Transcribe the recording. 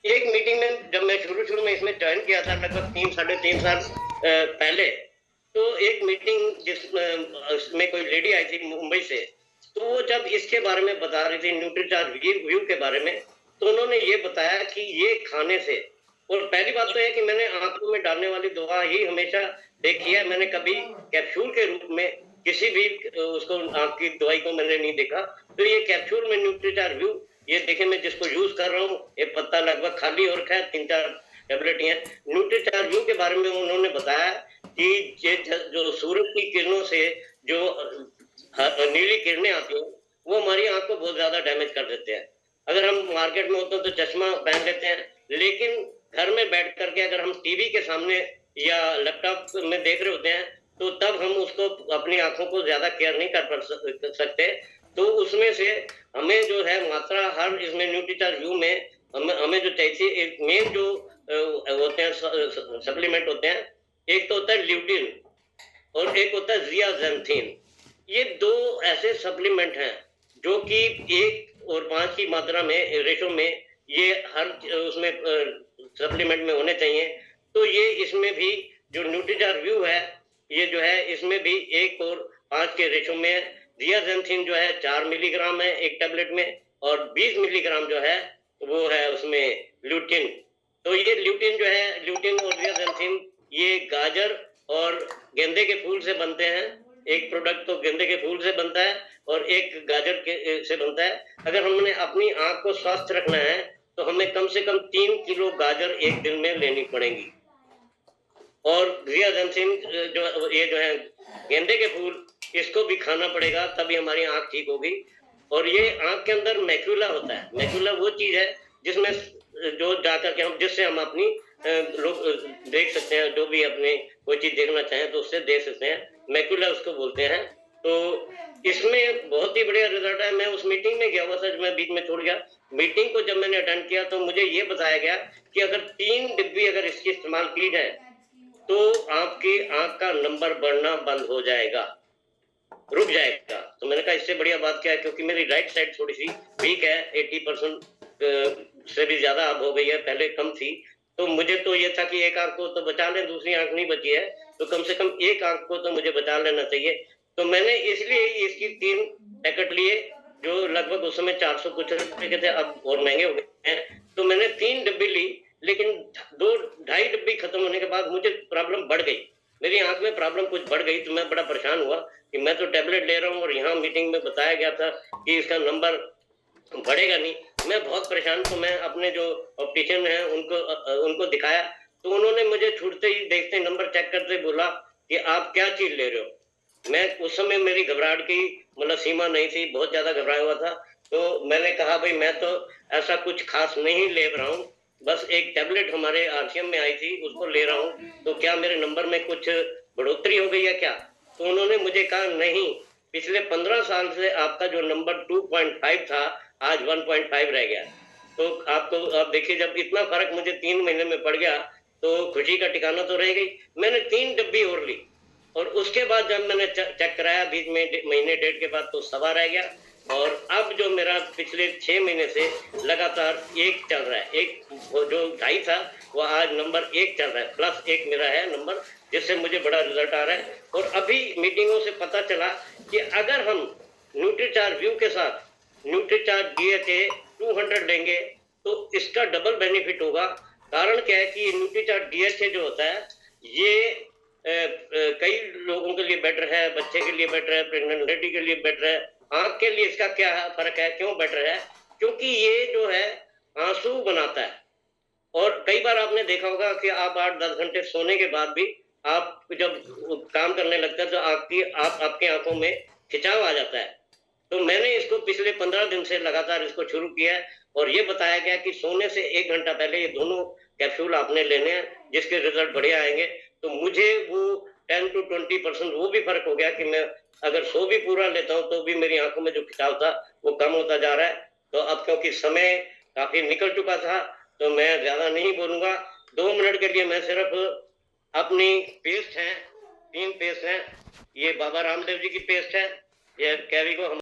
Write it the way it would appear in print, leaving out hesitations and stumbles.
एक मीटिंग में जब मैं शुरू-शुरू में इसमें जॉइन किया था लगभग 3 साढ़े 3 साल पहले, तो एक मीटिंग उसमें कोई लेडी आई थी मुंबई से, तो वो जब इसके बारे में बता रही थी न्यूट्रीचार्ज व्यू के बारे में, तो उन्होंने ये बताया कि ये खाने से और पहली बात तो है कि मैंने आँखों में डालने वाली दवा ही हमेशा देखी है, मैंने कभी कैप्सूल के रूप में किसी भी उसको आँख की दवाई को मैंने नहीं देखा। तो ये कैप्सूल में न्यूट्रीचार्ज व्यू ये देखिए मैं जिसको यूज़ कर रहा हूँ, ये पत्ता लगभग खाली हो रखा है, 3-4 टैबलेट ही हैं। न्यूट्रीचार्ज व्यू के बारे में उन्होंने बताया कि ये जो सूरज की किरणों से जो नीली किरणें आती हैं, वो हमारी आँख को बहुत ज़्यादा डैमेज कर देते हैं। अगर हम मार्केट में होते हैं तो चश्मा पहन लेते हैं, लेकिन घर में बैठ कर के अगर हम टीवी के सामने या लैपटॉप में देख रहे होते हैं, तो तब हम उसको अपनी आँखों को ज़्यादा केयर नहीं कर सकते। तो उसमें से हमें जो है मात्रा हर इसमें न्यूट्रीचार्ज व्यू में हमें हमें जो चाहिए एक मेन जो होते हैं सप्लीमेंट होते हैं, एक तो होता है ल्यूटिन और एक होता है ज़ियाज़ैंथीन। ये 2 ऐसे सप्लीमेंट हैं, जो कि 1 और 5 की मात्रा में रेशो में ये हर उसमें सप्लीमेंट में होने चाहिए। तो ये इसमें भी जो न्यूट्रीचार्ज व्यू है, ये जो है इसमें भी 1 और 5 के रेशो में है। ज़ियाज़ैंथीन जो है 4 मिलीग्राम है 1 टैबलेट में और 20 मिलीग्राम जो है, वो है उसमें ल्यूटिन। तो ये ल्यूटिन जो है, ल्यूटिन और ज़ियाज़ैंथीन ये गाजर और गेंदे के फूल से बनते हैं। एक प्रोडक्ट तो गेंदे के फूल से बनता है और एक गाजर के से बनता है। अगर हमने अपनी आँख को स्वस्थ रखना है, तो हमें कम से कम 3 किलो गाजर 1 दिन में लेनी पड़ेंगी। और ज़ियाज़ैंथीन जो ये जो है गेंदे के फूल, इसको भी खाना पड़ेगा तभी हमारी आँख ठीक होगी। और ये आँख के अंदर मैक्युला होता है। मैक्युला वो चीज़ है जिसमें जो जाकर के हम जिससे हम अपनी लोग देख सकते हैं, जो भी अपने कोई चीज़ देखना चाहें तो उससे देख सकते हैं। मैक्युला उसको बोलते हैं। तो इसमें बहुत ही बढ़िया रिज़ल्ट है। मैं उस मीटिंग में गया हुआ था जो मैं बीच में छोड़ गया। मीटिंग को जब मैंने अटेंड किया तो मुझे ये बताया गया कि अगर 3 डिब्बी अगर इसकी इस्तेमाल की जाए, तो आपकी आँख का नंबर बढ़ना बंद हो जाएगा, रुक जाएगा। तो मैंने कहा इससे बढ़िया बात क्या है, क्योंकि मेरी राइट साइड थोड़ी-सी वीक है, 80% से भी ज़्यादा अब हो गई है, पहले कम थी। तो मुझे तो ये था कि एक आँख को तो बचा लें, दूसरी आँख नहीं बची है, तो कम से कम एक आँख को तो मुझे बचा लेना चाहिए। तो मैंने इसलिए इसकी 3 पैकेट लिए, जो लगभग उस समय 400 कुछ रुपए के थे, अब और महँगे हो गए हैं। तो मैंने 3 डिब्बी ली, लेकिन 2 ढाई डिब्बी खत्म होने के बाद मुझे प्रॉब्लम बढ़ गई। मेरी आँख में प्रॉब्लम कुछ बढ़ गई, तो मैं बड़ा परेशान हुआ कि मैं तो टैबलेट ले रहा हूँ और यहाँ मीटिंग में बताया गया था कि इसका नंबर बढ़ेगा नहीं। मैं बहुत परेशान, तो मैं अपने जो ऑप्टिशियन हैं उनको दिखाया, तो उन्होंने मुझे छूटते ही देखते ही नंबर चेक करते ही बोला कि आप क्या चीज़ ले रहे हो? मैं उस समय मेरी घबराहट की मतलब सीमा नहीं थी, बहुत ज़्यादा घबराया हुआ था। तो मैंने कहा भई मैं तो ऐसा कुछ ख़ास नहीं ले रहा हूँ, बस एक टैबलेट हमारे आरसीएम में आई थी, उसको ले रहा हूँ, तो क्या मेरे नंबर में कुछ बढ़ोतरी हो गई है क्या? तो उन्होंने मुझे कहा नहीं, पिछले 15 साल से आपका जो नंबर 2.5 था, आज 1.5 रह गया। तो आप देखिए जब इतना फ़र्क मुझे 3 महीने में पड़ गया, तो खुशी का ठिकाना तो रह गई। मैंने 3 डब्बी और ली और उसके बाद जब मैंने चेक कराया बीच में महीने डेढ़ के बाद, तो सवा रह गया। और अब जो मेरा पिछले 6 महीने से लगातार 1 चल रहा है। एक वो जो ढाई था, वो आज नंबर 1 चल रहा है, प्लस 1 मेरा है नंबर, जिससे मुझे बड़ा रिज़ल्ट आ रहा है। और अभी मीटिंगों से पता चला कि अगर हम न्यूट्रीचार्ज व्यू के साथ न्यूट्रीचार्ज डीएचए 200 लेंगे, तो इसका डबल बेनिफिट होगा। कारण क्या है कि न्यूट्रीचार्ज डीएचए जो होता है, ये कई लोगों के लिए बेटर है, बच्चे के लिए बेटर है, प्रेग्नेंट लेडी के लिए बेटर है। आँख के लिए इसका क्या फ़र्क है, क्यों बेटर है? क्योंकि ये जो है आँसू बनाता है। और कई बार आपने देखा होगा कि आप 8-10 घंटे सोने के बाद भी आप जब काम करने लगते हैं, तो आपकी आँखों में खिंचाव आ जाता है। तो मैंने इसको पिछले 15 दिन से लगातार इसको शुरू किया है और ये बताया गया कि सोने से 1 घंटा पहले ये दोनों कैप्सूल आपने लेने हैं, जिसके रिज़ल्ट बढ़िया आएँगे। तो मुझे वो 10 टू 20% वो भी फ़र्क हो गया कि मैं अगर सो भी पूरा लेता हूँ, तो भी मेरी आँखों में जो खिंचाव था, वो कम होता जा रहा है। तो अब क्योंकि समय काफ़ी निकल चुका था, तो मैं ज़्यादा नहीं बोलूँगा। 2 मिनट के लिए मैं सिर्फ़ अपनी पेस्ट है, 3 पेस्ट हैं। ये बाबा रामदेव जी की पेस्ट है, ये कैवी को हम